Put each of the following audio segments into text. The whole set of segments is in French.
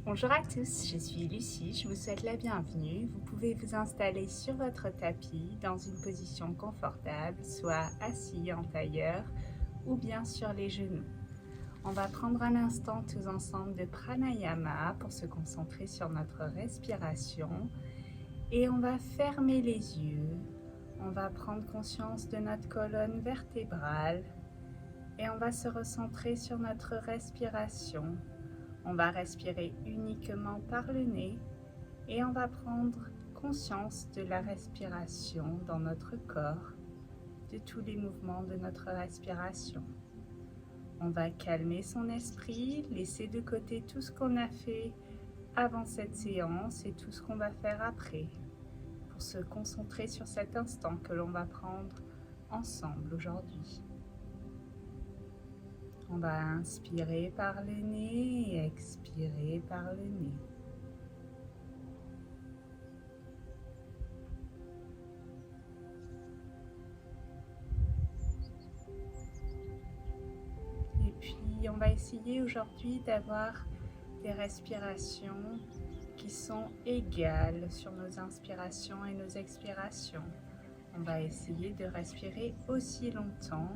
Bonjour à tous, je suis Lucie, je vous souhaite la bienvenue. Vous pouvez vous installer sur votre tapis dans une position confortable, soit assis en tailleur ou bien sur les genoux. On va prendre un instant tous ensemble de pranayama pour se concentrer sur notre respiration et on va fermer les yeux. On va prendre conscience de notre colonne vertébrale et on va se recentrer sur notre respiration. On va respirer uniquement par le nez et on va prendre conscience de la respiration dans notre corps, de tous les mouvements de notre respiration. On va calmer son esprit, laisser de côté tout ce qu'on a fait avant cette séance et tout ce qu'on va faire après, pour se concentrer sur cet instant que l'on va prendre ensemble aujourd'hui. On va inspirer par le nez et expirer par le nez. Et puis, on va essayer aujourd'hui d'avoir des respirations qui sont égales sur nos inspirations et nos expirations. On va essayer de respirer aussi longtemps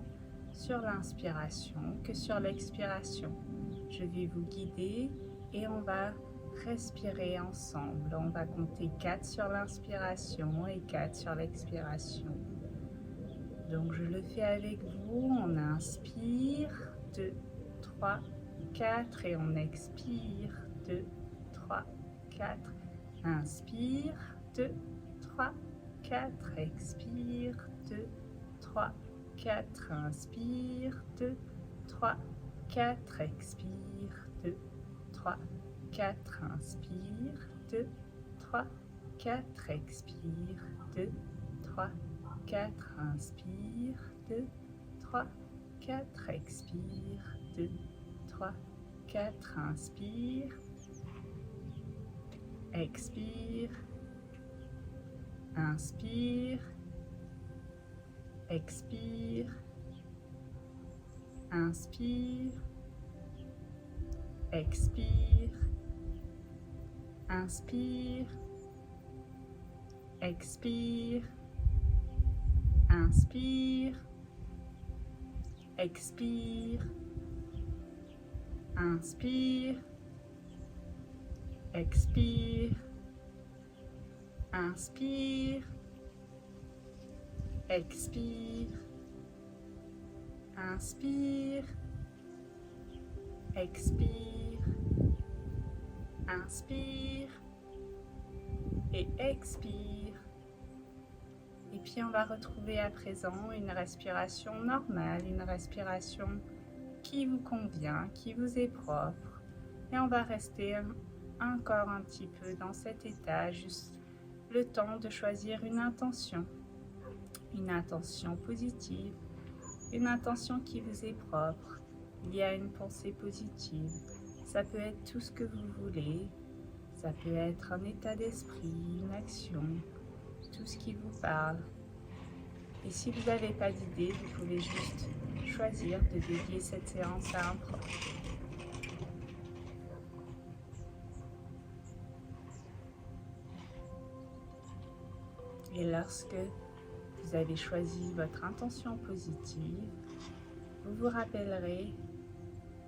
sur l'inspiration que sur l'expiration. Je vais vous guider et on va respirer ensemble. On va compter 4 sur l'inspiration et 4 sur l'expiration. Donc je le fais avec vous. On inspire 2, 3, 4 et on expire 2, 3, 4. Inspire 2, 3, 4. Expire 2, 3, 4, inspire, 2, 3, 4, expire, 2, 3, 4, inspire, 2, 3, 4, expire, 2, 3, 4, inspire, 2, 3, 4, expire, 2, 3, 4, inspire, expire, inspire, expire, inspire, expire, inspire, expire, inspire, expire, inspire, expire, inspire, expire, inspire, expire, inspire et expire. Et puis on va retrouver à présent une respiration normale, une respiration qui vous convient, qui vous est propre. Et on va rester encore un petit peu dans cet état, juste le temps de choisir une intention positive, une intention qui vous est propre. Il y a une pensée positive. Ça peut être tout ce que vous voulez. Ça peut être un état d'esprit, une action, tout ce qui vous parle. Et si vous n'avez pas d'idée, vous pouvez juste choisir de dédier cette séance à un proche. Et lorsque vous avez choisi votre intention positive, vous vous rappellerez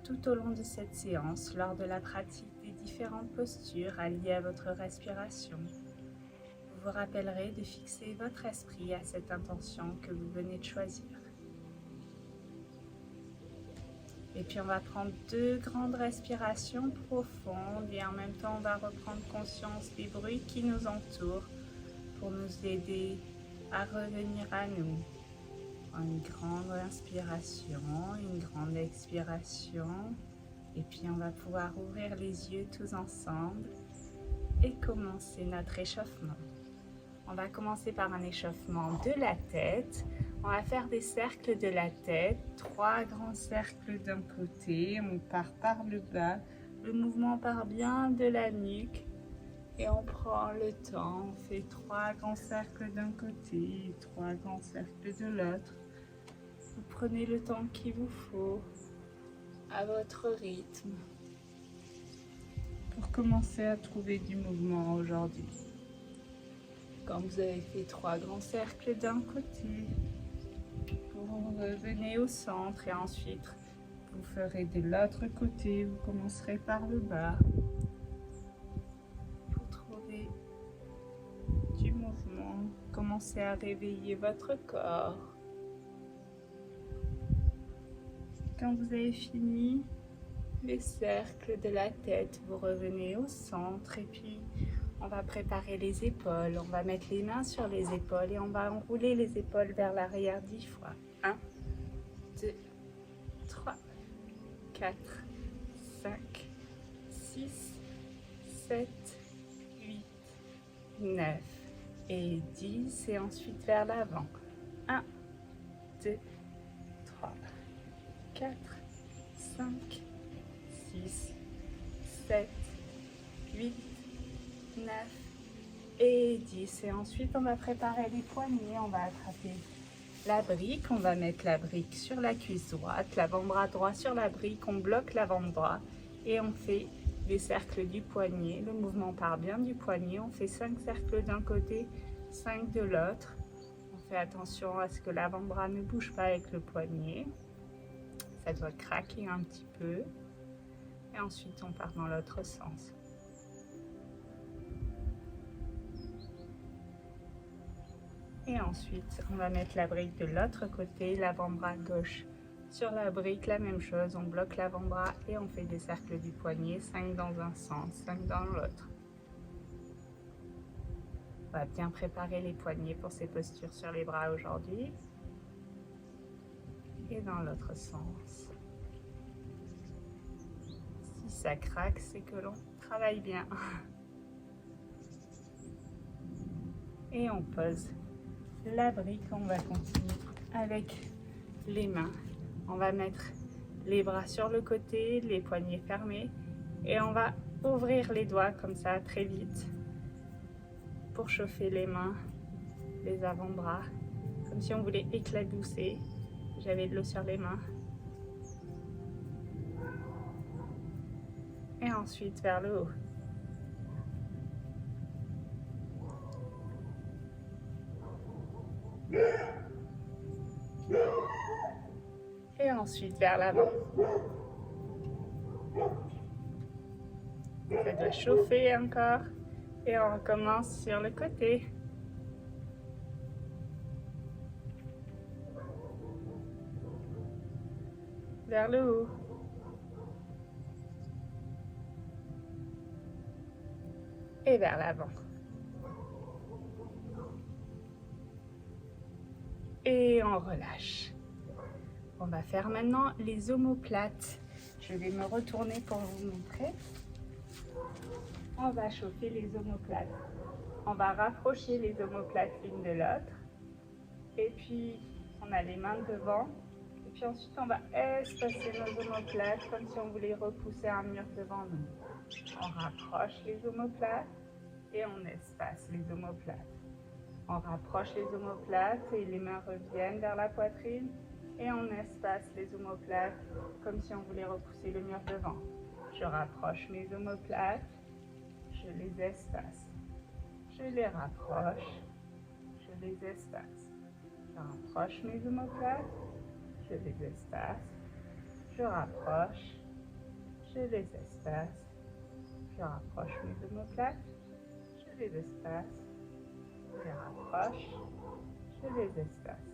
tout au long de cette séance, lors de la pratique des différentes postures alliées à votre respiration, vous vous rappellerez de fixer votre esprit à cette intention que vous venez de choisir. Et puis on va prendre 2 grandes respirations profondes et en même temps on va reprendre conscience des bruits qui nous entourent pour nous aider à revenir à nous. Une grande inspiration, une grande expiration. Et puis on va pouvoir ouvrir les yeux tous ensemble et commencer notre échauffement. On va commencer par un échauffement de la tête. On va faire des cercles de la tête, 3 grands cercles d'un côté. On part par le bas. Le mouvement part bien de la nuque. Et on prend le temps, on fait 3 grands cercles d'un côté, 3 grands cercles de l'autre. Vous prenez le temps qu'il vous faut, à votre rythme. pour commencer à trouver du mouvement aujourd'hui. Quand vous avez fait 3 grands cercles d'un côté, vous revenez au centre et ensuite vous ferez de l'autre côté. Vous commencerez par le bas pour trouver du mouvement. Commencez à réveiller votre corps. Quand vous avez fini les cercles de la tête, vous revenez au centre et puis on va préparer les épaules. On va mettre les mains sur les épaules et on va enrouler les épaules vers l'arrière 10 fois. 1, 2, 3, 4, 5, 6, 7, 8, 9 et 10 et ensuite vers l'avant. 1, 2, 3, 4, 5, 6, 7, 8, 9 et 10. Et ensuite, on va préparer les poignets. On va attraper la brique. On va mettre la brique sur la cuisse droite, l'avant-bras droit sur la brique. On bloque l'avant-bras et on fait des cercles du poignet. Le mouvement part bien du poignet. On fait 5 cercles d'un côté, 5 de l'autre. On fait attention à ce que l'avant-bras ne bouge pas avec le poignet. Ça doit craquer un petit peu. Et ensuite, on part dans l'autre sens. Et ensuite, on va mettre la brique de l'autre côté, l'avant-bras gauche sur la brique, la même chose. On bloque l'avant-bras et on fait des cercles du poignet, 5 dans un sens, 5 dans l'autre. On va bien préparer les poignets pour ces postures sur les bras aujourd'hui. Et dans l'autre sens. Si ça craque, c'est que l'on travaille bien. Et on pose la brique. On va continuer avec les mains. On va mettre les bras sur le côté, les poignets fermés. Et on va ouvrir les doigts comme ça très vite pour chauffer les mains, les avant-bras, comme si on voulait éclabousser. J'avais de l'eau sur les mains. Et ensuite vers le haut. Et ensuite vers l'avant. Ça doit chauffer encore. Et on recommence sur le côté. Vers le haut. Et vers l'avant. Et on relâche. On va faire maintenant les omoplates. Je vais me retourner pour vous montrer. On va chauffer les omoplates. On va rapprocher les omoplates l'une de l'autre. Et puis, on a les mains devant. Et puis ensuite, on va espacer nos omoplates comme si on voulait repousser un mur devant nous. On rapproche les omoplates et on espace les omoplates. On rapproche les omoplates et les mains reviennent vers la poitrine et on espace les omoplates comme si on voulait repousser le mur devant. Je rapproche mes omoplates, je les espace. Je les rapproche, je les espace. Je rapproche mes omoplates, je les espace. Je rapproche, je les espace. Je rapproche mes omoplates, je les espace. Je les rapproche, je les espace.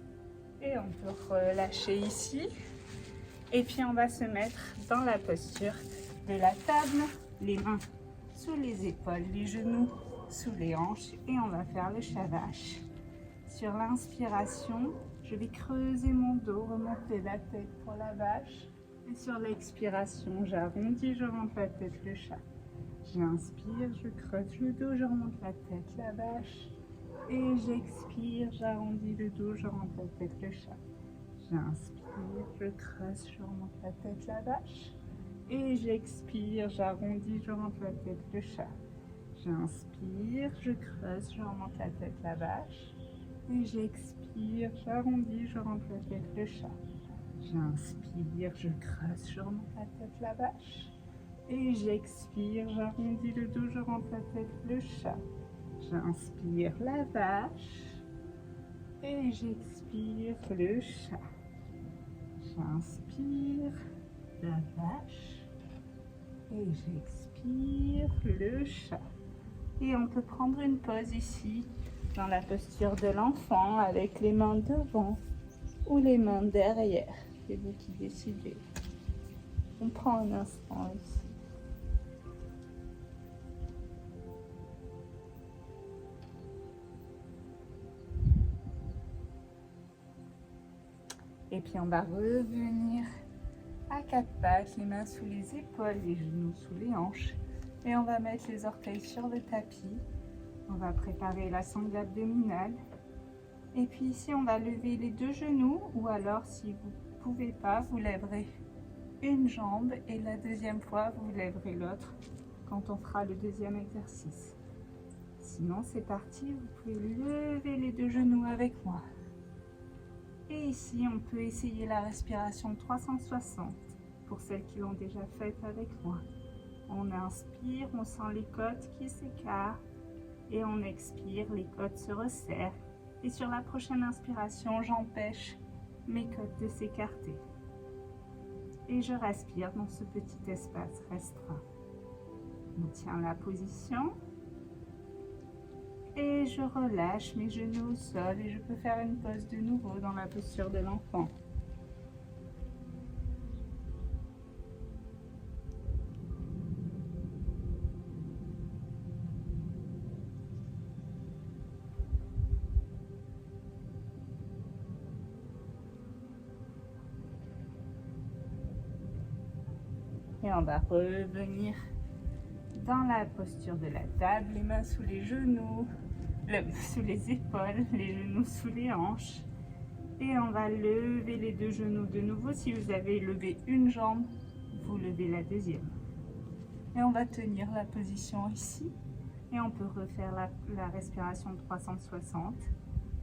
Et on peut relâcher ici. Et puis on va se mettre dans la posture de la table, les mains sous les épaules, les genoux sous les hanches et on va faire le chat vache. Sur l'inspiration, je vais creuser mon dos, remonter la tête pour la vache. Et sur l'expiration, j'arrondis, je remonte la tête, le chat. J'inspire, je creuse le dos, je remonte la tête, la vache. Et j'expire, j'arrondis le dos, je remonte la tête, le chat. J'inspire, je creuse, je remonte la tête, la vache. Et j'expire, j'arrondis, je remonte la tête, le chat. J'inspire, je creuse, je remonte la tête, la vache. Et j'expire, j'arrondis, je remonte la tête, le chat. J'inspire, je creuse, je remonte la tête, la vache. Et j'expire, j'arrondis le dos, je rentre la tête, le chat. J'inspire la vache. Et j'expire le chat. J'inspire la vache. Et j'expire le chat. Et on peut prendre une pause ici, dans la posture de l'enfant, avec les mains devant ou les mains derrière. C'est vous qui décidez. On prend un instant ici. Et puis on va revenir à quatre pattes, les mains sous les épaules, les genoux sous les hanches. Et on va mettre les orteils sur le tapis. On va préparer la sangle abdominale. Et puis ici, on va lever les deux genoux. Ou alors, si vous ne pouvez pas, vous lèverez une jambe. Et la deuxième fois, vous lèverez l'autre quand on fera le deuxième exercice. Sinon, c'est parti. Vous pouvez lever les deux genoux avec moi. Et ici, on peut essayer la respiration 360 pour celles qui l'ont déjà faite avec moi. On inspire, on sent les côtes qui s'écartent et on expire, les côtes se resserrent. Et sur la prochaine inspiration, j'empêche mes côtes de s'écarter. Et je respire dans ce petit espace restreint. On tient la position. Et je relâche mes genoux au sol et je peux faire une pause de nouveau dans la posture de l'enfant. Et on va revenir dans la posture de la table, les mains sous les genoux, sous les épaules, les genoux sous les hanches. Et on va lever les deux genoux de nouveau. Si vous avez levé une jambe, vous levez la deuxième. Et on va tenir la position ici. Et on peut refaire la respiration 360.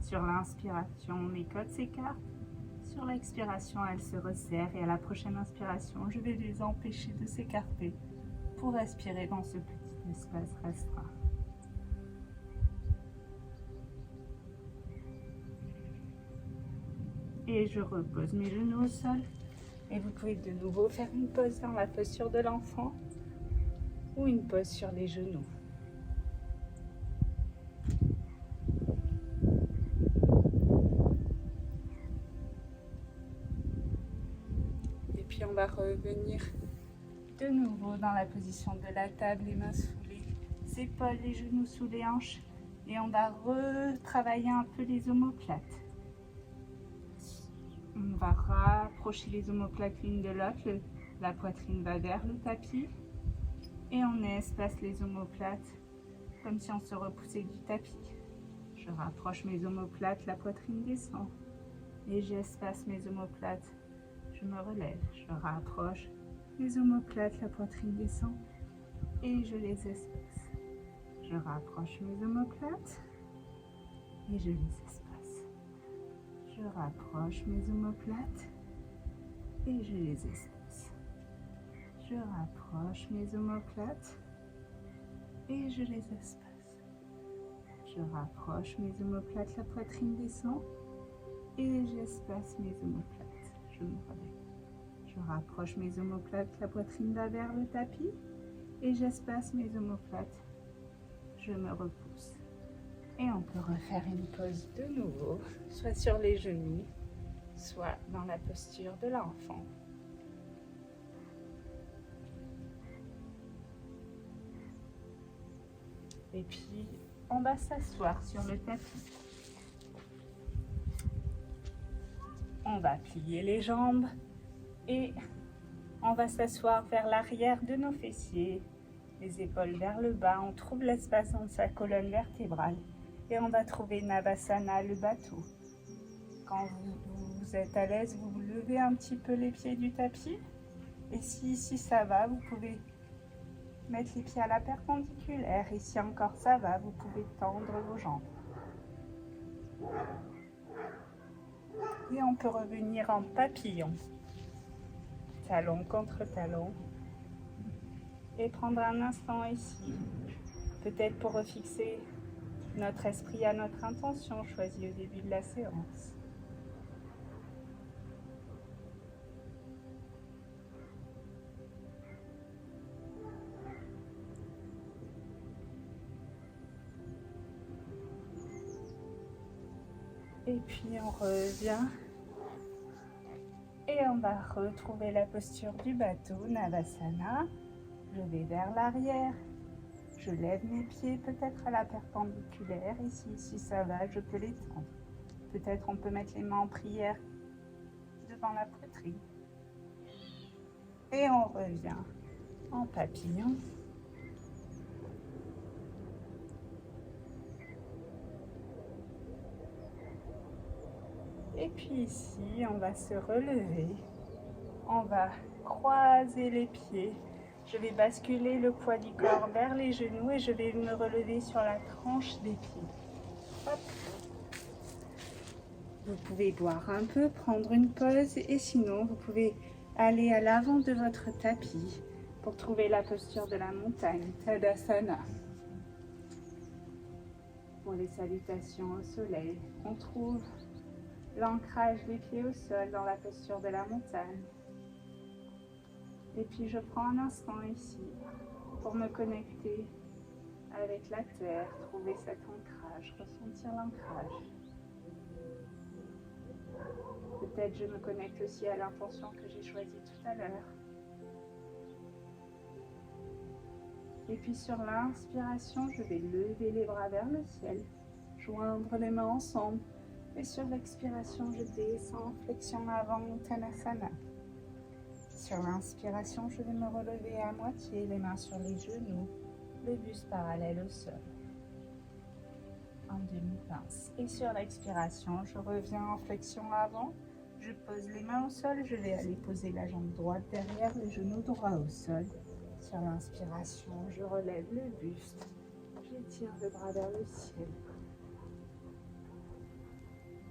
Sur l'inspiration, mes côtes s'écartent. Sur l'expiration, elles se resserrent. Et à la prochaine inspiration, je vais les empêcher de s'écarter pour respirer dans ce petit espace restreint. Et je repose mes genoux au sol. Et vous pouvez de nouveau faire une pause dans la posture de l'enfant ou une pause sur les genoux. Et puis on va revenir de nouveau dans la position de la table, les mains sous les épaules, les genoux sous les hanches. Et on va retravailler un peu les omoplates. On va rapprocher les omoplates l'une de l'autre. La poitrine va vers le tapis. Et on espace les omoplates comme si on se repoussait du tapis. Je rapproche mes omoplates, la poitrine descend. Et j'espace mes omoplates. Je me relève, je rapproche les omoplates, la poitrine descend. Et je les espace. Je rapproche mes omoplates et je les espace. Je rapproche mes omoplates et je les espace. Je rapproche mes omoplates et je les espace. Je rapproche mes omoplates, la poitrine descend et j'espace mes omoplates. Je me relève. Je rapproche mes omoplates, la poitrine va vers le tapis et j'espace mes omoplates. Je me repousse. Et on peut refaire une pause de nouveau, soit sur les genoux, soit dans la posture de l'enfant. Et puis, on va s'asseoir sur le tapis. On va plier les jambes et on va s'asseoir vers l'arrière de nos fessiers, les épaules vers le bas. On trouve l'espace dans sa colonne vertébrale et on va trouver Navasana, le bateau. Quand vous êtes à l'aise, vous levez un petit peu les pieds du tapis. Et si ça va, vous pouvez mettre les pieds à la perpendiculaire. Et si encore ça va, vous pouvez tendre vos jambes. Et on peut revenir en papillon. Talon contre talon. Et prendre un instant ici, peut-être pour refixer notre esprit à notre intention choisie au début de la séance. Et puis on revient et on va retrouver la posture du bateau, Navasana. Je vais vers l'arrière, je lève mes pieds peut-être à la perpendiculaire. Ici, si ça va, je peux les tendre. Peut-être on peut mettre les mains en prière devant la poitrine. Et on revient en papillon. Et puis ici, on va se relever. On va croiser les pieds. Je vais basculer le poids du corps vers les genoux et je vais me relever sur la tranche des pieds. Hop. Vous pouvez boire un peu, prendre une pause et sinon vous pouvez aller à l'avant de votre tapis pour trouver la posture de la montagne, Tadasana. Pour les salutations au soleil, on trouve l'ancrage des pieds au sol dans la posture de la montagne. Et puis je prends un instant ici pour me connecter avec la terre, trouver cet ancrage, ressentir l'ancrage. Peut-être je me connecte aussi à l'intention que j'ai choisie tout à l'heure. Et puis sur l'inspiration, je vais lever les bras vers le ciel, joindre les mains ensemble. Et sur l'expiration, je descends, flexion avant, Uttanasana. Sur l'inspiration, je vais me relever à moitié, les mains sur les genoux, le buste parallèle au sol, en demi-pince. Et sur l'expiration, je reviens en flexion avant, je pose les mains au sol, je vais aller poser la jambe droite derrière, le genou droit au sol. Sur l'inspiration, je relève le buste, j'étire le bras vers le ciel.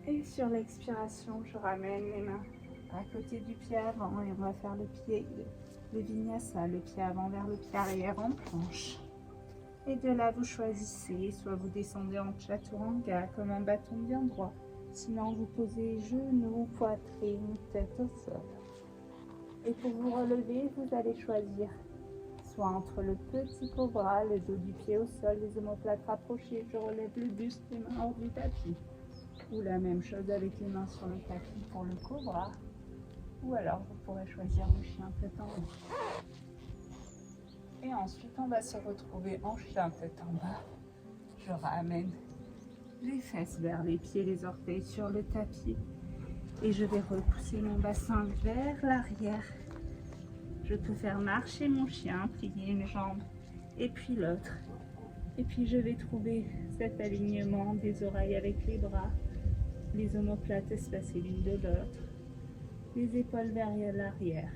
Et sur l'expiration, je ramène les mains à côté du pied avant et on va faire le vinyasa, le pied avant vers le pied arrière en planche. Et de là, vous choisissez, soit vous descendez en chaturanga comme un bâton bien droit, sinon vous posez genoux, poitrine, tête au sol. Et pour vous relever, vous allez choisir soit entre le petit cobra, le dos du pied au sol, les omoplates rapprochées, je relève le buste, les mains hors du tapis. Ou la même chose avec les mains sur le tapis pour le cobra. Ou alors vous pourrez choisir le chien tête en haut. Et ensuite on va se retrouver en chien tête en bas. Je ramène les fesses vers les pieds, les orteils sur le tapis. Et je vais repousser mon bassin vers l'arrière. Je peux faire marcher mon chien, plier une jambe et puis l'autre. Et puis je vais trouver cet alignement des oreilles avec les bras, les omoplates espacées l'une de l'autre, les épaules vers l'arrière.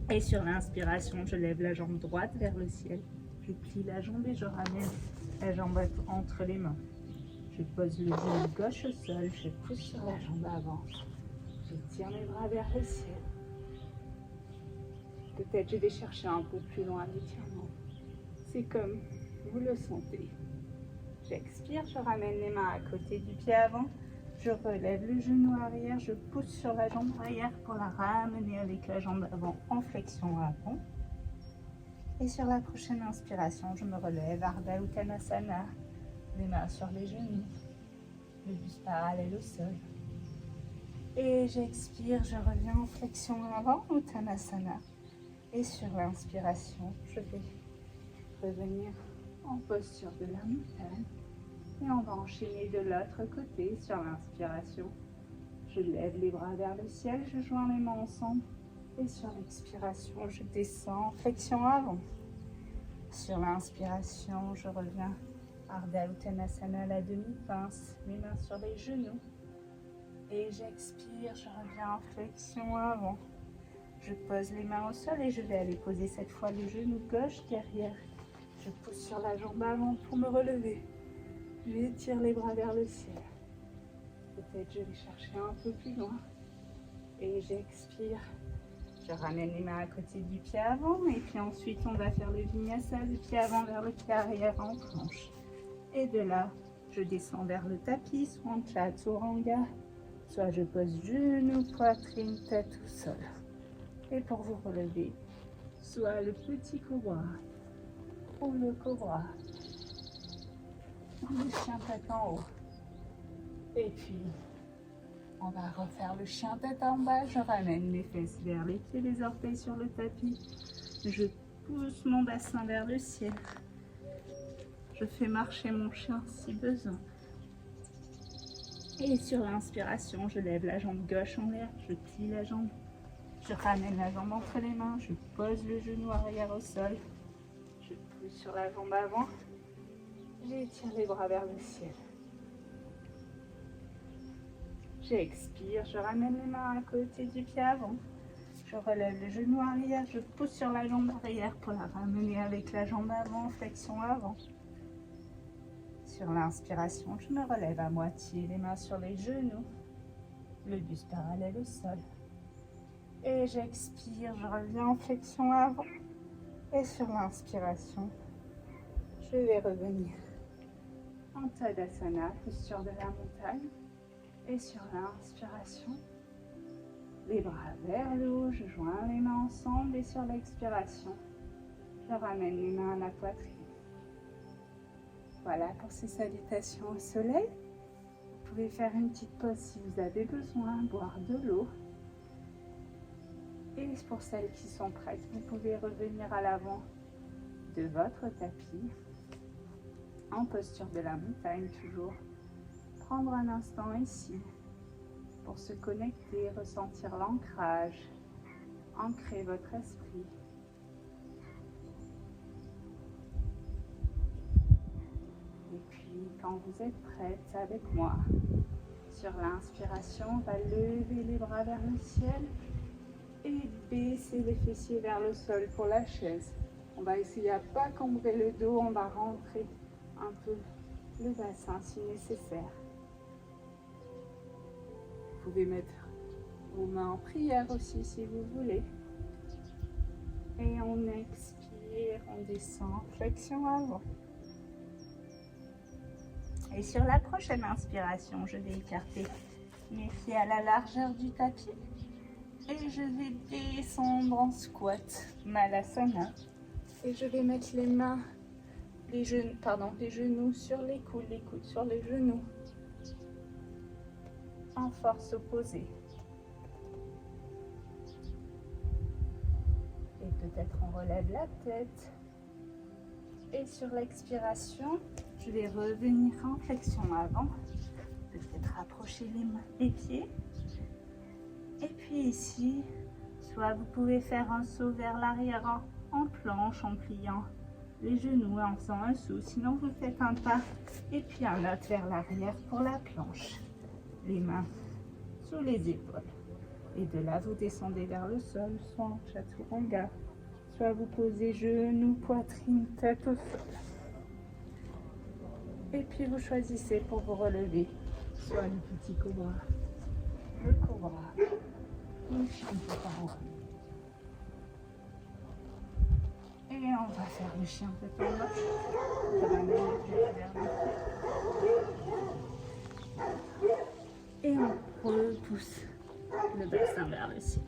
Et sur l'inspiration, je lève la jambe droite vers le ciel. Je plie la jambe et je ramène la jambe entre les mains. Je pose le genou gauche au sol, je pousse sur la jambe avant. Je tire mes bras vers le ciel. Peut-être je vais chercher un peu plus loin l'étirement. C'est comme vous le sentez. J'expire, je ramène les mains à côté du pied avant. Je relève le genou arrière, je pousse sur la jambe arrière pour la ramener avec la jambe avant en flexion avant. Et sur la prochaine inspiration, je me relève, Ardha Uttanasana, les mains sur les genoux, le buste parallèle au sol. Et j'expire, je reviens en flexion avant, Uttanasana. Et sur l'inspiration, je vais revenir en posture de la montagne. Et on va enchaîner de l'autre côté sur l'inspiration. Je lève les bras vers le ciel, je joins les mains ensemble. Et sur l'expiration, je descends en flexion avant. Sur l'inspiration, je reviens Ardha Uttanasana, la demi-pince, les mains sur les genoux. Et j'expire, je reviens en flexion avant. Je pose les mains au sol et je vais aller poser cette fois le genou gauche derrière. Je pousse sur la jambe avant pour me relever. J'étire les bras vers le ciel. Peut-être je vais chercher un peu plus loin. Et j'expire. Je ramène les mains à côté du pied avant et puis ensuite on va faire le vinyasa, le pied avant vers le pied arrière en planche. Et de là, je descends vers le tapis, soit en chaturanga, soit je pose genoux, poitrine, tête au sol. Et pour vous relever, soit le petit cobra ou le cobra, ou le chien tête en haut. Et puis, on va refaire le chien tête en bas. Je ramène mes fesses vers les pieds, les orteils sur le tapis. Je pousse mon bassin vers le ciel. Je fais marcher mon chien si besoin. Et sur l'inspiration, je lève la jambe gauche en l'air, je plie la jambe. Je ramène la jambe entre les mains, je pose le genou arrière au sol. Je pousse sur la jambe avant. J'étire les bras vers le ciel. J'expire, je ramène les mains à côté du pied avant. Je relève le genou arrière, je pousse sur la jambe arrière pour la ramener avec la jambe avant, flexion avant. Sur l'inspiration, je me relève à moitié, les mains sur les genoux, le buste parallèle au sol. Et j'expire, je reviens en flexion avant. Et sur l'inspiration, je vais revenir en Tadasana, posture de la montagne. Et sur l'inspiration, les bras vers le haut, je joins les mains ensemble. Et sur l'expiration, je ramène les mains à la poitrine. Voilà pour ces salutations au soleil. Vous pouvez faire une petite pause si vous avez besoin, boire de l'eau. Et pour celles qui sont prêtes, vous pouvez revenir à l'avant de votre tapis, en posture de la montagne toujours. Prendre un instant ici pour se connecter, ressentir l'ancrage, ancrer votre esprit. Et puis, quand vous êtes prête avec moi, sur l'inspiration, on va lever les bras vers le ciel et baisser les fessiers vers le sol pour la chaise. On va essayer à ne pas cambrer le dos, on va rentrer un peu le bassin si nécessaire. Vous pouvez mettre vos mains en prière aussi si vous voulez. Et on expire, on descend, flexion avant. Et sur la prochaine inspiration, je vais écarter mes pieds à la largeur du tapis. Et je vais descendre en squat, Malasana. Et je vais mettre les mains, les genoux sur les coudes sur les genoux. En force opposée. Et peut-être on relève la tête. Et sur l'expiration, je vais revenir en flexion avant. Peut-être rapprocher les pieds. Et puis ici, soit vous pouvez faire un saut vers l'arrière en planche, en pliant les genoux, en faisant un saut. Sinon, vous faites un pas et puis un autre vers l'arrière pour la planche. Les mains sous les épaules. Et de là, vous descendez vers le sol, soit en chaturanga, soit vous posez genoux, poitrine, tête au sol. Et puis vous choisissez pour vous relever, soit le petit cobra, le cobra, ou le chien tête en haut. Et on va faire le chien tête en bas. Je ramène les pieds vers le pied. Et on repousse le bassin vers le ciel.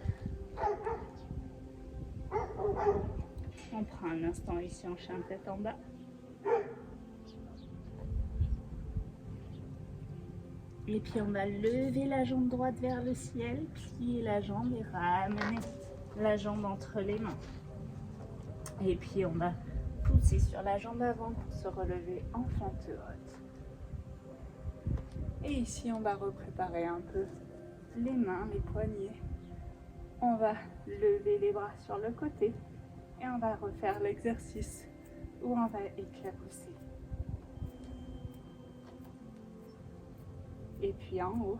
On prend un instant ici en chien tête en bas. Et puis on va lever la jambe droite vers le ciel, plier la jambe et ramener la jambe entre les mains. Et puis on va pousser sur la jambe avant pour se relever en fente haute. Et ici, on va repréparer un peu les mains, les poignets. On va lever les bras sur le côté et on va refaire l'exercice où on va éclabousser. Et puis en haut,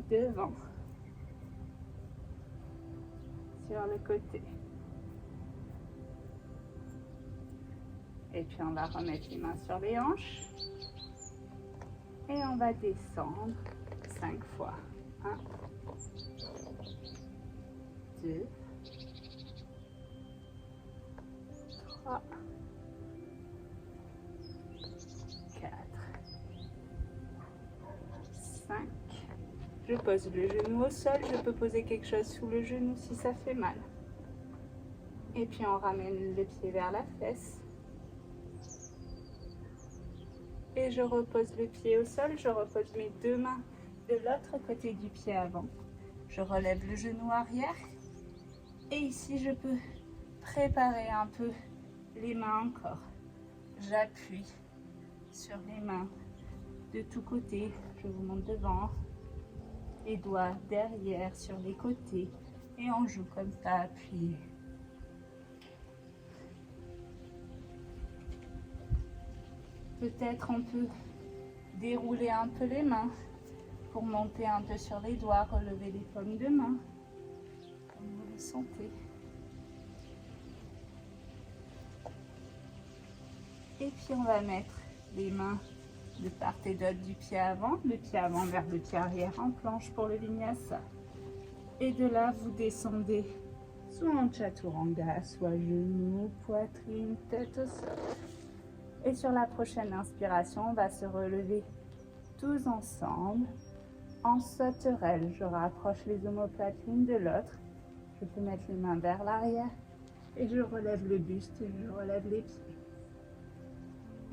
devant, sur le côté. Et puis on va remettre les mains sur les hanches. Et on va descendre 5 fois. 1, 2, 3, 4, 5. Je pose le genou au sol. Je peux poser quelque chose sous le genou si ça fait mal. Et puis on ramène le pied vers la fesse. Et je repose le pied au sol. Je repose mes deux mains de l'autre côté du pied avant. Je relève le genou arrière. Et ici, je peux préparer un peu les mains encore. J'appuie sur les mains de tous côtés. Je vous montre devant. Les doigts derrière, sur les côtés. Et on joue comme ça, appuyé. Peut-être on peut dérouler un peu les mains pour monter un peu sur les doigts, relever les paumes de main, comme vous le sentez. Et puis on va mettre les mains de part et d'autre du pied avant, le pied avant vers le pied arrière en planche pour le vinyasa. Et de là, vous descendez soit en chaturanga, soit genoux, poitrine, tête au sol. Et sur la prochaine inspiration, on va se relever tous ensemble en sauterelle. Je rapproche les omoplates l'une de l'autre. Je peux mettre les mains vers l'arrière et je relève le buste et je relève les pieds.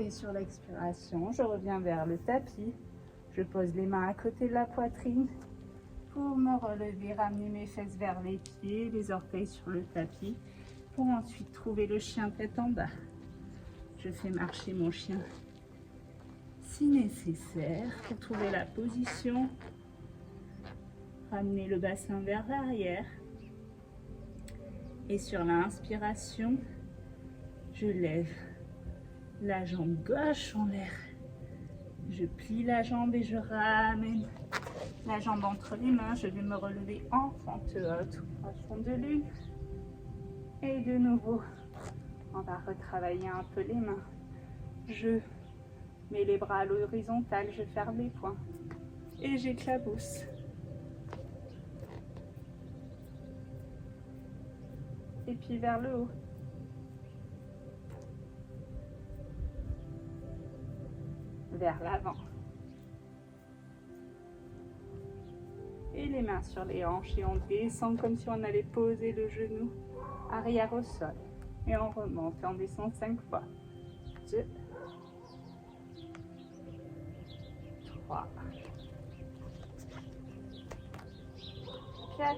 Et sur l'expiration, je reviens vers le tapis. Je pose les mains à côté de la poitrine pour me relever, ramener mes fesses vers les pieds, les orteils sur le tapis, pour ensuite trouver le chien tête en bas. Je fais marcher mon chien si nécessaire pour trouver la position. Ramener le bassin vers l'arrière. Et sur l'inspiration, je lève la jambe gauche en l'air. Je plie la jambe et je ramène la jambe entre les mains. Je vais me relever en fente haute, en fond de lune. Et de nouveau, on va retravailler un peu les mains. Je mets les bras à l'horizontale, je ferme les poings et j'éclabousse. Et puis vers le haut. Vers l'avant. Et les mains sur les hanches et on descend comme si on allait poser le genou arrière au sol. Et on remonte, on descend 5 fois. 2, 3, 4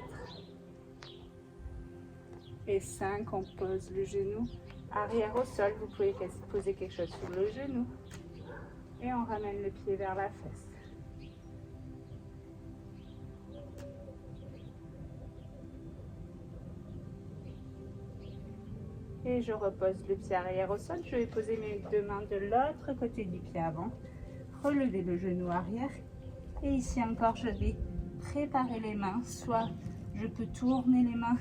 et 5. On pose le genou arrière au sol. Vous pouvez poser quelque chose sur le genou. Et on ramène le pied vers la fesse. Et je repose le pied arrière au sol. Je vais poser mes deux mains de l'autre côté du pied avant. Relever le genou arrière. Et ici encore, je vais préparer les mains. Soit je peux tourner les mains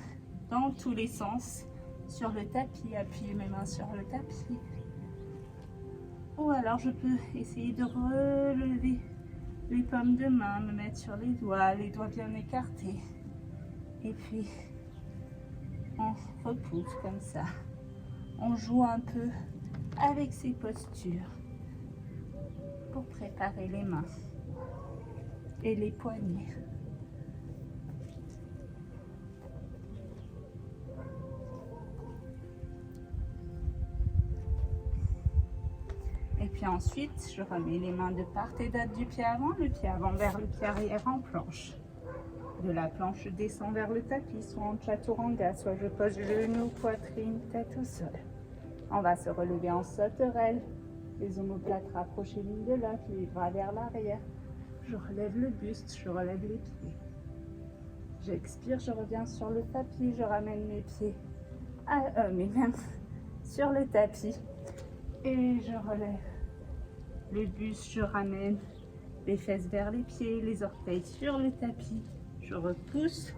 dans tous les sens sur le tapis, appuyer mes mains sur le tapis. Ou alors je peux essayer de relever les paumes de main, me mettre sur les doigts bien écartés. Et puis, on repousse comme ça. On joue un peu avec ces postures pour préparer les mains et les poignets. Et puis ensuite, je remets les mains de part et d'autre du pied avant, le pied avant vers le pied arrière en planche. De la planche, je descends vers le tapis, soit en chaturanga, soit je pose genou, poitrine, tête au sol. On va se relever en sauterelle, les omoplates rapprochées l'une de l'autre, les bras vers l'arrière. Je relève le buste, je relève les pieds. J'expire, je reviens sur le tapis, je ramène mes pieds, mes mains sur le tapis et je relève le buste, je ramène les fesses vers les pieds, les orteils sur le tapis. Je repousse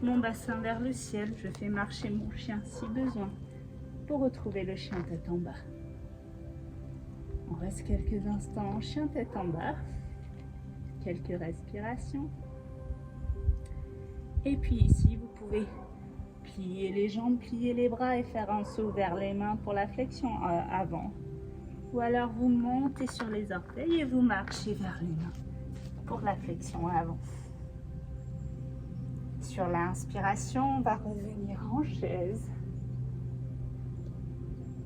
mon bassin vers le ciel, je fais marcher mon chien si besoin pour retrouver le chien tête en bas. On reste quelques instants en chien tête en bas, quelques respirations. Et puis ici, vous pouvez plier les jambes, plier les bras et faire un saut vers les mains pour la flexion avant. Ou alors vous montez sur les orteils et vous marchez vers les mains pour la flexion avant. Sur l'inspiration, on va revenir en chaise.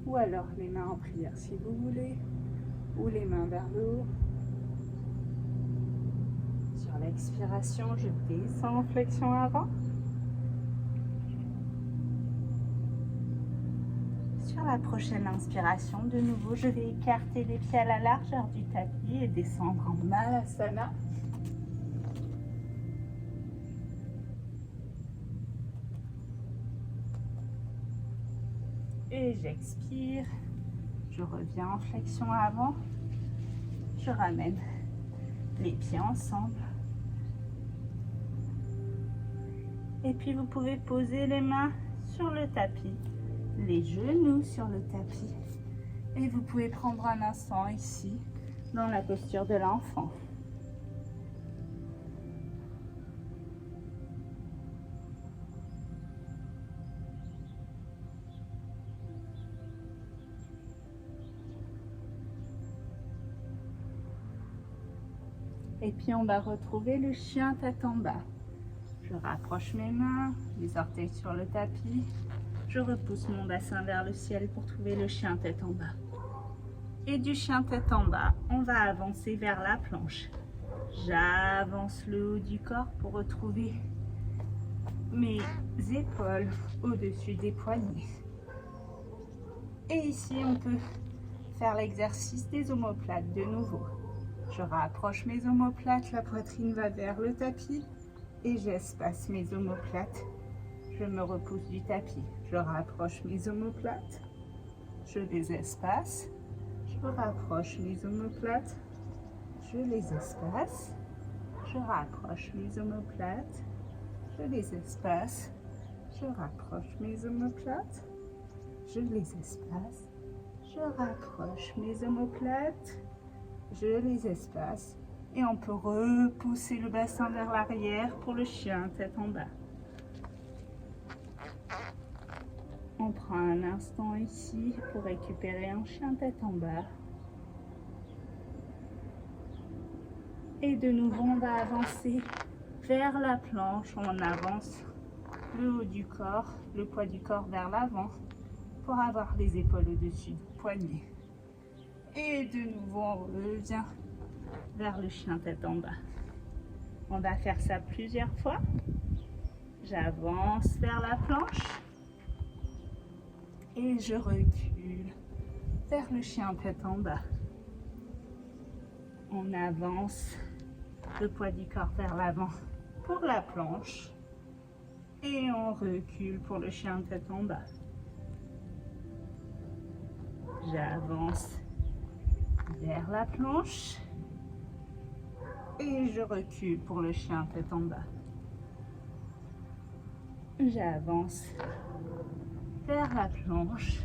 Ou alors les mains en prière si vous voulez. Ou les mains vers le haut. Sur l'expiration, je descends en flexion avant. Sur la prochaine inspiration, de nouveau, je vais écarter les pieds à la largeur du tapis et descendre en Malasana. Et j'expire, je reviens en flexion avant, je ramène les pieds ensemble. Et puis vous pouvez poser les mains sur le tapis, les genoux sur le tapis. Et vous pouvez prendre un instant ici, dans la posture de l'enfant. Et puis on va retrouver le chien tête en bas. Je rapproche mes mains, les orteils sur le tapis. Je repousse mon bassin vers le ciel pour trouver le chien tête en bas. Et du chien tête en bas, on va avancer vers la planche. J'avance le haut du corps pour retrouver mes épaules au-dessus des poignets. Et ici, on peut faire l'exercice des omoplates de nouveau. Je rapproche mes omoplates, la poitrine va vers le tapis et j'espace mes omoplates. Je me repousse du tapis. Je rapproche mes omoplates, je les espace. Je rapproche mes omoplates, je les espace. Je rapproche mes omoplates, je les espace. Je rapproche mes omoplates, je les espace. Je rapproche mes omoplates, je les espace. Et on peut repousser le bassin vers l'arrière pour le chien tête en bas. On prend un instant ici pour récupérer un chien tête en bas. Et de nouveau, on va avancer vers la planche. On avance le haut du corps, le poids du corps vers l'avant pour avoir les épaules au-dessus du poignet. Et de nouveau, on revient vers le chien tête en bas. On va faire ça plusieurs fois. J'avance vers la planche et je recule vers le chien tête en bas. On avance le poids du corps vers l'avant pour la planche et on recule pour le chien tête en bas. J'avance vers la planche et je recule pour le chien tête en bas. J'avance vers la planche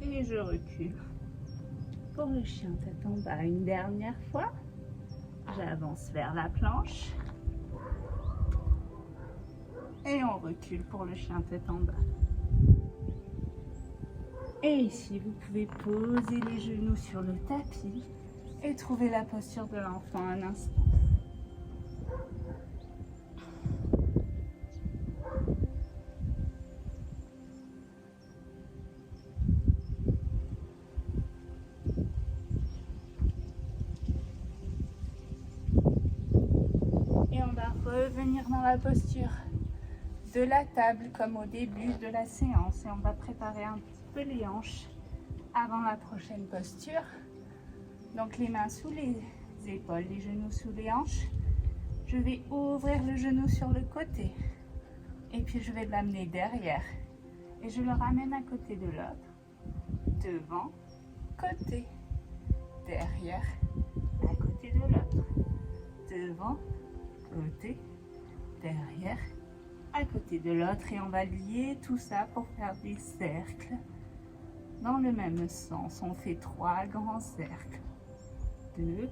et je recule pour le chien tête en bas. Une dernière fois, j'avance vers la planche et on recule pour le chien tête en bas. Et ici, vous pouvez poser les genoux sur le tapis et trouver la posture de l'enfant un instant. Et on va revenir dans la posture de la table comme au début de la séance. Et on va préparer un petit peu les hanches avant la prochaine posture. Donc les mains sous les épaules, les genoux sous les hanches. Je vais ouvrir le genou sur le côté. Et puis je vais l'amener derrière. Et je le ramène à côté de l'autre. Devant, côté, derrière, à côté de l'autre. Devant, côté, derrière, à côté de l'autre. Et on va lier tout ça pour faire des cercles dans le même sens. On fait 3 grands cercles. 2,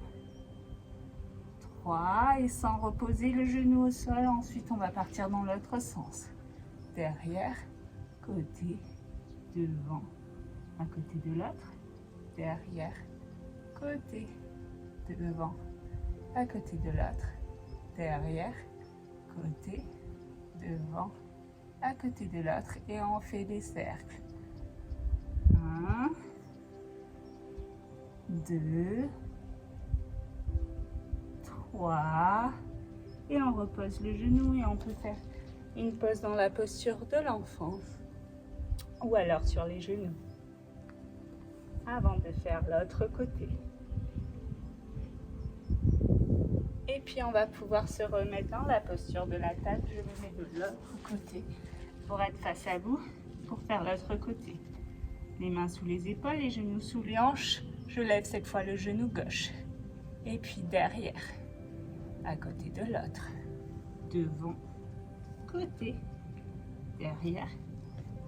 3. 3 et sans reposer le genou au sol. Ensuite, on va partir dans l'autre sens. Derrière, côté, devant, à côté de l'autre. Derrière, côté, devant, à côté de l'autre. Derrière, côté, devant, à côté de l'autre. Et on fait des cercles. 1, 2, 3. Et on repose le genou et on peut faire une pause dans la posture de l'enfant ou alors sur les genoux avant de faire l'autre côté. Et puis on va pouvoir se remettre dans la posture de la table. Je me mets de l'autre côté pour être face à vous pour faire l'autre côté. Les mains sous les épaules, les genoux sous les hanches. Je lève cette fois le genou gauche. Et puis derrière, à côté de l'autre. Devant, côté, derrière,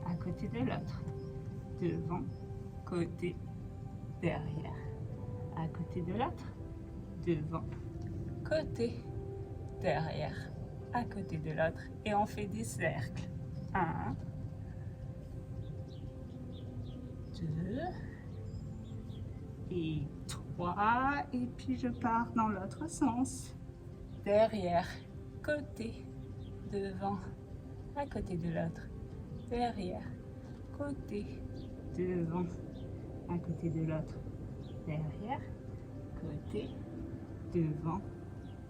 à côté de l'autre. Devant, côté, derrière, à côté de l'autre. Devant, côté, derrière, à côté de l'autre. Et on fait des cercles. 1, 2 et 3. Et puis je pars dans l'autre sens. Derrière, côté, devant, à côté de l'autre. Derrière, côté, devant, à côté de l'autre. Derrière, côté, devant,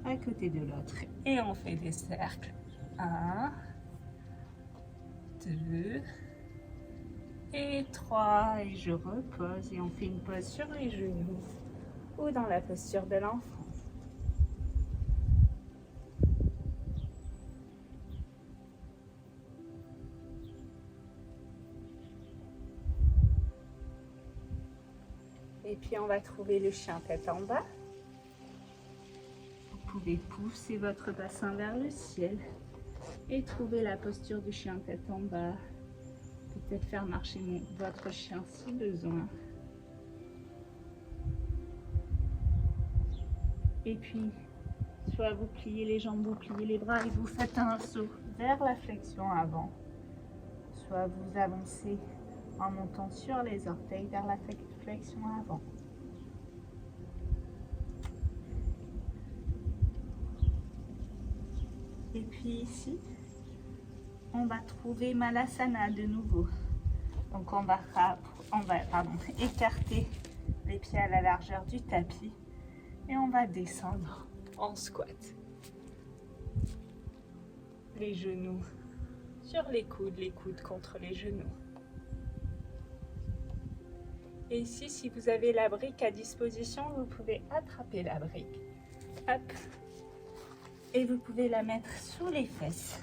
à côté de l'autre. Et on fait des cercles. 1, 2 et 3. Et je repose et on fait une pause sur les genoux ou dans la posture de l'enfant. Et puis on va trouver le chien tête en bas. Vous pouvez pousser votre bassin vers le ciel et trouver la posture du chien tête en bas. Peut-être faire marcher votre chien si besoin. Et puis, soit vous pliez les jambes, vous pliez les bras et vous faites un saut vers la flexion avant. Soit vous avancez en montant sur les orteils vers la flexion avant. Et puis ici, on va trouver Malasana de nouveau. Donc on va écarter les pieds à la largeur du tapis et on va descendre en squat. Les genoux sur les coudes contre les genoux. Et ici, si vous avez la brique à disposition, vous pouvez attraper la brique. Hop. Et vous pouvez la mettre sous les fesses.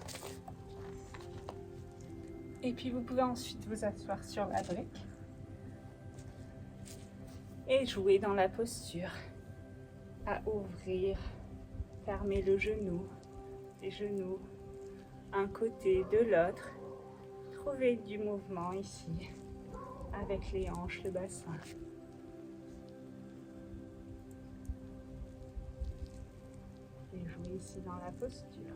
Et puis vous pouvez ensuite vous asseoir sur la brique et jouer dans la posture à ouvrir, fermer le genou, les genoux, un côté de l'autre. Trouvez du mouvement ici avec les hanches, le bassin. Et jouer ici dans la posture.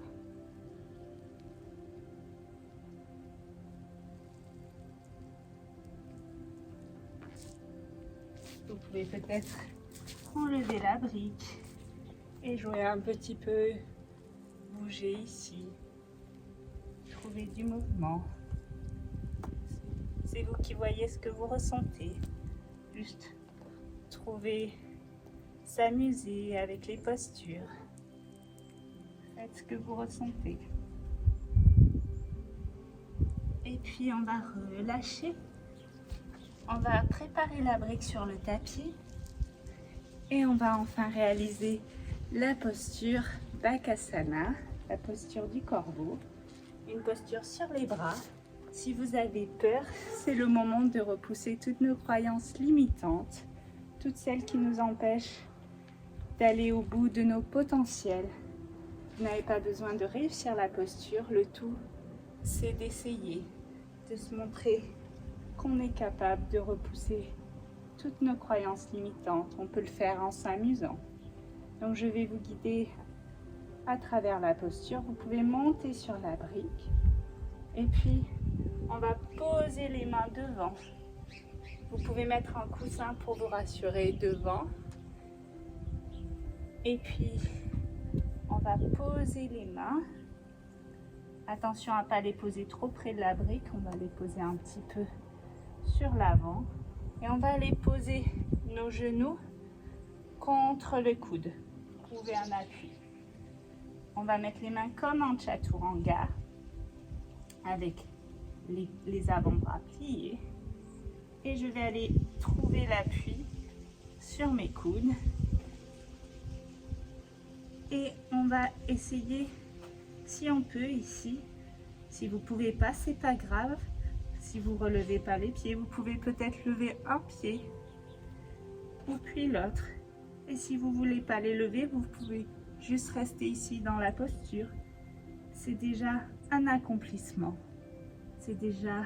Vous pouvez peut-être enlever la brique et jouer un petit peu, bouger ici, trouver du mouvement. C'est vous qui voyez ce que vous ressentez. Juste trouver, s'amuser avec les postures. Faites ce que vous ressentez. Et puis on va relâcher. On va préparer la brique sur le tapis et on va enfin réaliser la posture Bakasana, la posture du corbeau, une posture sur les bras. Si vous avez peur, c'est le moment de repousser toutes nos croyances limitantes, toutes celles qui nous empêchent d'aller au bout de nos potentiels. Vous n'avez pas besoin de réussir la posture, le tout c'est d'essayer, de se montrer qu'on est capable de repousser toutes nos croyances limitantes. On peut le faire en s'amusant. Donc je vais vous guider à travers la posture. Vous pouvez monter sur la brique et puis on va poser les mains devant. Vous pouvez mettre un coussin pour vous rassurer devant. Et puis on va poser les mains. Attention à ne pas les poser trop près de la brique, on va les poser un petit peu sur l'avant. Et on va aller poser nos genoux contre le coude. Trouver un appui. On va mettre les mains comme en chaturanga avec les avant-bras pliés. Et je vais aller trouver l'appui sur mes coudes. Et on va essayer, si on peut ici, si vous ne pouvez pas, c'est pas grave. Si vous ne relevez pas les pieds, vous pouvez peut-être lever un pied ou puis l'autre. Et si vous ne voulez pas les lever, vous pouvez juste rester ici dans la posture. C'est déjà un accomplissement. C'est déjà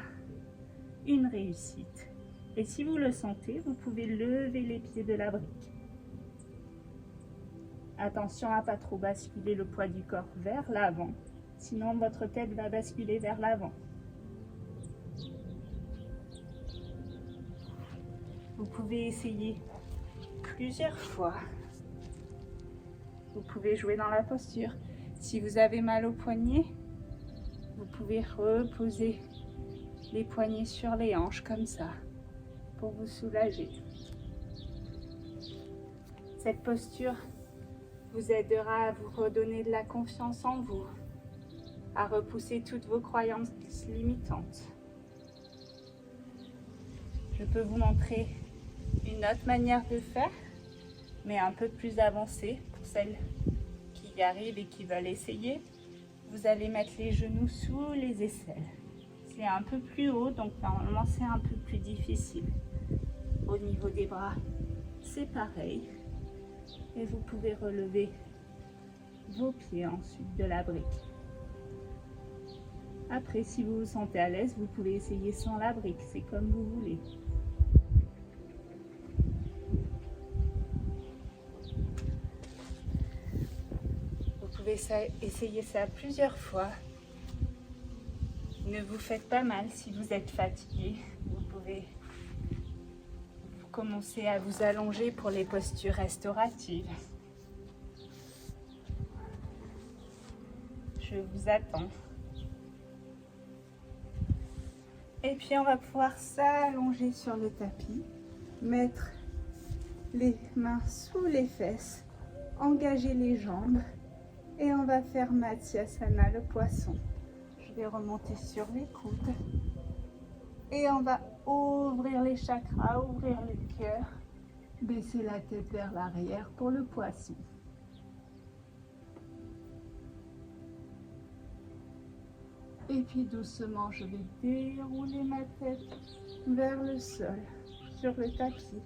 une réussite. Et si vous le sentez, vous pouvez lever les pieds de la brique. Attention à ne pas trop basculer le poids du corps vers l'avant. Sinon, votre tête va basculer vers l'avant. Vous pouvez essayer plusieurs fois. Vous pouvez jouer dans la posture. Si vous avez mal au poignet, vous pouvez reposer les poignets sur les hanches comme ça pour vous soulager. Cette posture vous aidera à vous redonner de la confiance en vous, à repousser toutes vos croyances limitantes. Je peux vous montrer une autre manière de faire, mais un peu plus avancée pour celles qui y arrivent et qui veulent essayer. Vous allez mettre les genoux sous les aisselles. C'est un peu plus haut, donc normalement c'est un peu plus difficile. Au niveau des bras, c'est pareil. Et vous pouvez relever vos pieds ensuite de la brique. Après, si vous vous sentez à l'aise, vous pouvez essayer sans la brique, c'est comme vous voulez. Vous pouvez essayer ça plusieurs fois. Ne vous faites pas mal si vous êtes fatigué. Vous pouvez commencer à vous allonger pour les postures restauratives. Je vous attends. Et puis on va pouvoir s'allonger sur le tapis, mettre les mains sous les fesses, engager les jambes et on va faire Matsyasana, le poisson. Je vais remonter sur les coudes et on va ouvrir les chakras, ouvrir le cœur, baisser la tête vers l'arrière pour le poisson. Et puis doucement, je vais dérouler ma tête vers le sol, sur le tapis.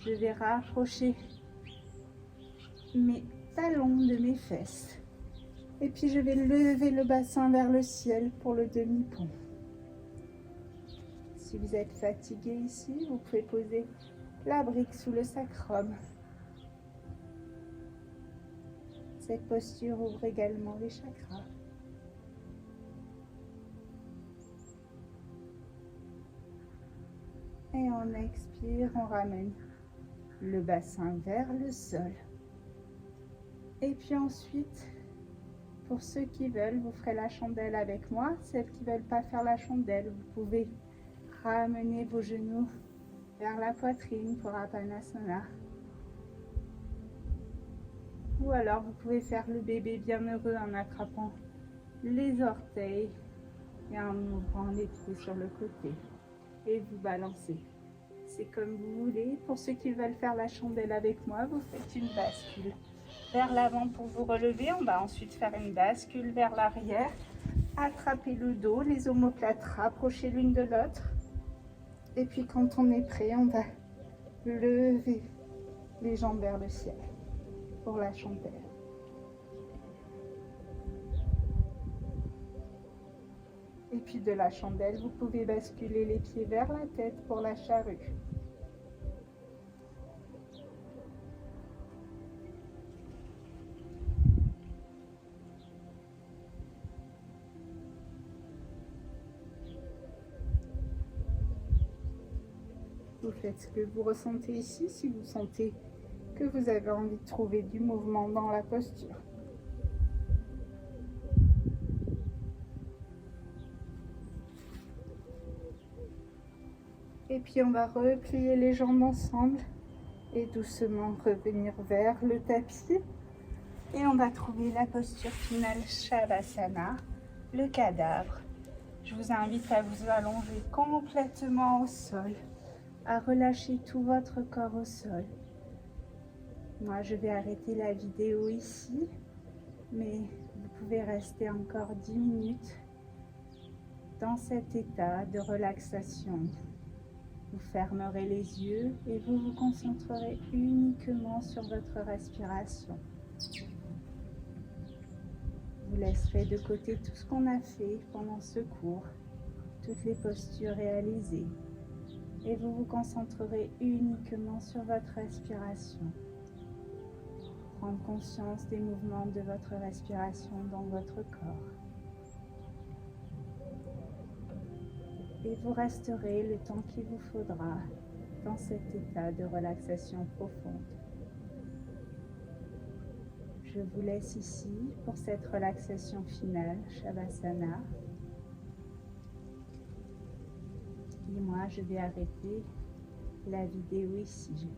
Je vais rapprocher mes talons de mes fesses. Et puis je vais lever le bassin vers le ciel pour le demi-pont. Si vous êtes fatigué ici, vous pouvez poser la brique sous le sacrum. Cette posture ouvre également les chakras. Et on expire, on ramène le bassin vers le sol. Et puis ensuite, pour ceux qui veulent, vous ferez la chandelle avec moi. Celles qui ne veulent pas faire la chandelle, vous pouvez ramener vos genoux vers la poitrine pour Apanasana. Ou alors, vous pouvez faire le bébé bienheureux en attrapant les orteils et en ouvrant les pieds sur le côté. Et vous balancez. C'est comme vous voulez. Pour ceux qui veulent faire la chandelle avec moi, vous faites une bascule vers l'avant pour vous relever. On va ensuite faire une bascule vers l'arrière. Attrapez le dos, les omoplates rapprochées l'une de l'autre. Et puis quand on est prêt, on va lever les jambes vers le ciel pour la chandelle. Et puis de la chandelle, vous pouvez basculer les pieds vers la tête pour la charrue. Faites ce que vous ressentez ici si vous sentez que vous avez envie de trouver du mouvement dans la posture. Et puis on va replier les jambes ensemble et doucement revenir vers le tapis. Et on va trouver la posture finale Shavasana, le cadavre. Je vous invite à vous allonger complètement au sol, à relâcher tout votre corps au sol. Moi, je vais arrêter la vidéo ici, mais vous pouvez rester encore 10 minutes dans cet état de relaxation. Vous fermerez les yeux et vous vous concentrerez uniquement sur votre respiration. Vous laisserez de côté tout ce qu'on a fait pendant ce cours, toutes les postures réalisées, et vous vous concentrerez uniquement sur votre respiration. Prendre conscience des mouvements de votre respiration dans votre corps. Et vous resterez le temps qu'il vous faudra dans cet état de relaxation profonde. Je vous laisse ici pour cette relaxation finale, Shavasana. Et moi, je vais arrêter la vidéo ici.